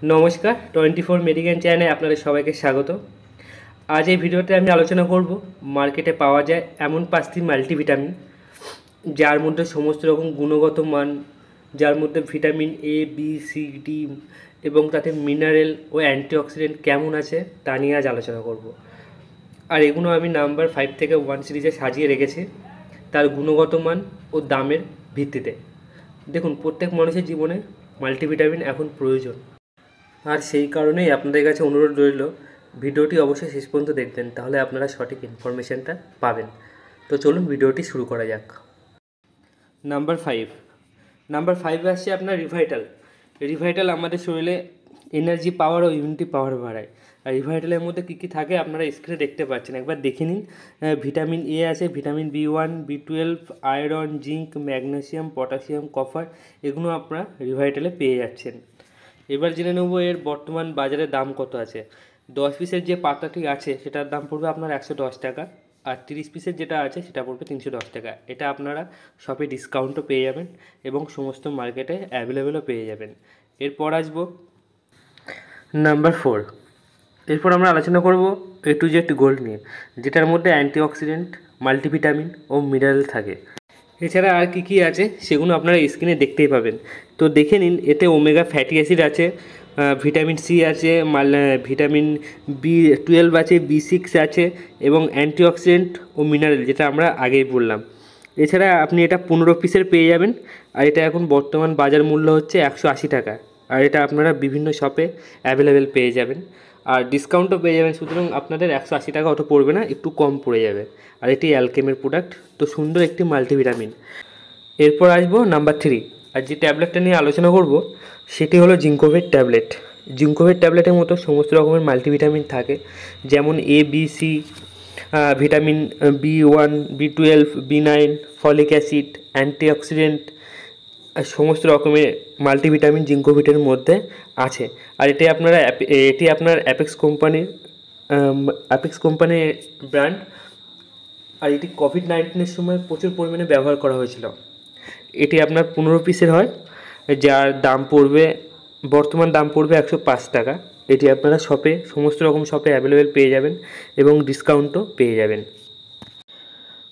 নমস্কার 24 মেডিকেল চ্যানেলে আপনাদের সবাইকে স্বাগত। আজ এই ভিডিওতে আমি আলোচনা করব মার্কেটে পাওয়া যায় এমন 5টি মাল্টিভিটামিন যার মধ্যে সমস্ত রকম গুণগত মান, যার মধ্যে vitamin A B C D এবং তাতে মিনারেল ও অ্যান্টিঅক্সিডেন্ট কেমন আছে তা নিয়ে আজ আলোচনা করব। আর এগুলো আমি নাম্বার 5 থেকে 1 সিরিজে সাজিয়ে রেখেছি তার গুণগত মান ও দামের ভিত্তিতে। দেখুন, প্রত্যেক মানুষের জীবনে মাল্টিভিটামিন এখন প্রয়োজন, আর সেই কারণেই আপনাদের কাছে অনুরোধ রইল ভিডিওটি অবশ্যই শেষ পর্যন্ত দেখবেন, তাহলে আপনারা সঠিক ইনফরমেশানটা পাবেন। তো চলুন ভিডিওটি শুরু করা যাক। নাম্বার 5 আসছে আপনার রিভাইটাল আমাদের শরীরে এনার্জি পাওয়ার ও ইমিউনিটি পাওয়ার বাড়ায়। আর রিভাইটালের মধ্যে কী কী থাকে আপনারা স্ক্রিনে দেখতে পাচ্ছেন, একবার দেখে নিন। ভিটামিন এ আছে, vitamin B1, B12, iron, zinc, magnesium, potassium, copper, এগুলো আপনারা রিভাইটালে পেয়ে যাচ্ছেন। এবার জেনে নেব এর বর্তমান বাজারে দাম কত আছে। 10 পিসের যে পাতাটি আছে সেটার দাম পড়বে আপনার 110 টাকা, আর 30 পিসের যেটা আছে সেটা পড়বে 310 টাকা। এটা আপনারা শপে ডিসকাউন্টও পেয়ে যাবেন এবং সমস্ত মার্কেটে অ্যাভেলেবেলও পেয়ে যাবেন। এরপর আসবো নাম্বার 4। এরপর আমরা আলোচনা করব A to Z গোল্ড নিয়ে, যেটার মধ্যে অ্যান্টিঅক্সিডেন্ট, মাল্টিভিটামিন ও মিনারেল থাকে। এছাড়া আর কী কী আছে সেগুলো আপনারা স্ক্রিনে দেখতেই পাবেন। তো দেখে নিন, এতে ওমেগা ফ্যাটি অ্যাসিড আছে, ভিটামিন সি আছে, ভিটামিন B12 আছে, B6 আছে এবং অ্যান্টিঅক্সিডেন্ট ও মিনারেল, যেটা আমরা আগেই বললাম। এছাড়া আপনি এটা 15 পিসের পেয়ে যাবেন, আর এটা এখন বর্তমান বাজার মূল্য হচ্ছে 180 টাকা, আর এটা আপনারা বিভিন্ন শপে অ্যাভেলেবেল পেয়ে যাবেন, আর ডিসকাউন্টও পেয়ে যাবেন। সুতরাং আপনাদের 180 টাকা অত পড়বে না, একটু কম পড়ে যাবে। আর এটি অ্যালকেমের প্রোডাক্ট, তো সুন্দর একটি মাল্টিভিটামিন। এরপর আসবো নাম্বার 3, আর যে ট্যাবলেটটা নিয়ে আলোচনা করব সেটি হলো জিঙ্কোভেট ট্যাবলেট। জিঙ্কোভেট ট্যাবলেটের মতো সমস্ত রকমের মাল্টিভিটামিন থাকে, যেমন A B C, vitamin B1, B12, B9, folic acid, antioxidant, সমস্ত রকমের মাল্টিভিটামিন জিঙ্কোভিটের মধ্যে আছে। আর এটি আপনার অ্যাপেক্স কোম্পানির ব্র্যান্ড, আর এটি কোভিড-19 সময় প্রচুর পরিমাণে ব্যবহার করা হয়েছিল। এটি আপনার 15 পিসের হয়, যার দাম পড়বে, বর্তমান দাম পড়বে 105 টাকা। এটি আপনারা শপে, সমস্ত রকম শপে অ্যাভেলেবেল পেয়ে যাবেন এবং ডিসকাউন্টও পেয়ে যাবেন।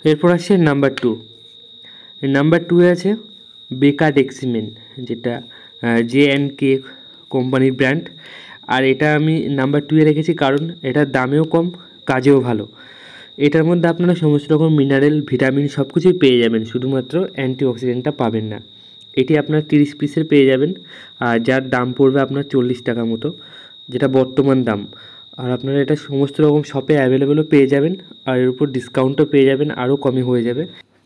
এরপর আসছে নাম্বার 2 আছে বেকাডেক্সিমেন, যেটা J&K কোম্পানির ব্র্যান্ড। আর এটা আমি নাম্বার 2 রেখেছি কারণ এটার দামেও কম, কাজেও ভালো। এটার মধ্যে আপনারা সমস্ত রকম মিনারেল, ভিটামিন সব কিছুই পেয়ে যাবেন, শুধুমাত্র অ্যান্টিঅক্সিডেন্টটা পাবেন না। এটি আপনার 30 পিসের পেয়ে যাবেন, আর যার দাম পড়বে আপনার 40 টাকা মতো, যেটা বর্তমান দাম। আর আপনারা এটা সমস্ত রকম শপে অ্যাভেলেবেলও পেয়ে যাবেন, আর এর উপর ডিসকাউন্টও পেয়ে যাবেন, আরও কমে হয়ে যাবে।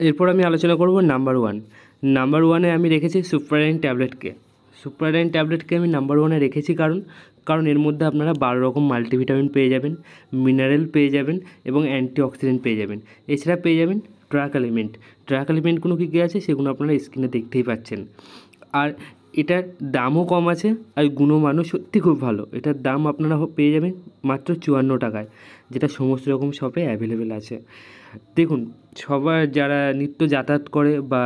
এরপর আমি আলোচনা করব নাম্বার 1 আমি রেখেছি সুপ্রাডাইন ট্যাবলেটকে আমি নাম্বার 1 রেখেছি কারণ এর মধ্যে আপনারা 12 রকম মাল্টিভিটামিন পেয়ে যাবেন, মিনারেল পেয়ে যাবেন এবং অ্যান্টিঅক্সিডেন্ট পেয়ে যাবেন। এছাড়া পেয়ে যাবেন ট্র্যাক এলিমেন্টগুলো কী কী আছে সেগুলো আপনারা স্ক্রিনে দেখতেই পাচ্ছেন। আর এটার দামও কম আছে, আর গুণমানও সত্যি খুব ভালো। এটার দাম আপনারা পেয়ে যাবেন মাত্র 54 টাকায়, যেটা সমস্ত রকম শপে অ্যাভেলেবেল আছে। দেখুন, সবার যারা নিত্য যাতায়াত করে বা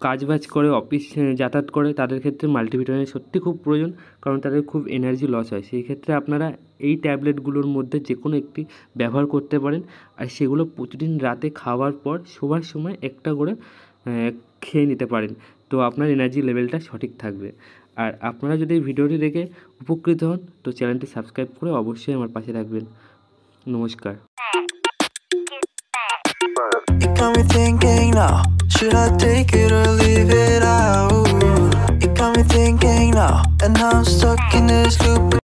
কাজবাজ করে, অফিস যাতায়াত করে, তাদের ক্ষেত্রে মাল্টিভিটামিন সত্যি খুব প্রয়োজন, কারণ তাদের খুব এনার্জি লস হয়। সেই ক্ষেত্রে আপনারা এই ট্যাবলেটগুলোর মধ্যে যে কোনো একটি ব্যবহার করতে পারেন, আর সেগুলো প্রতিদিন রাতে খাওয়ার পর শোবার সময় একটা করে খেয়ে নিতে পারেন, তো আপনার এনার্জি লেভেলটা সঠিক থাকবে। আর আপনারা যদি এই ভিডিওটি দেখে উপকৃত হন তো চ্যানেলটি সাবস্ক্রাইব করে অবশ্যই আমার পাশে থাকবেন। নমস্কার। You got me thinking now, should I take it or leave it out? You got me thinking now, and now I'm stuck in this loop.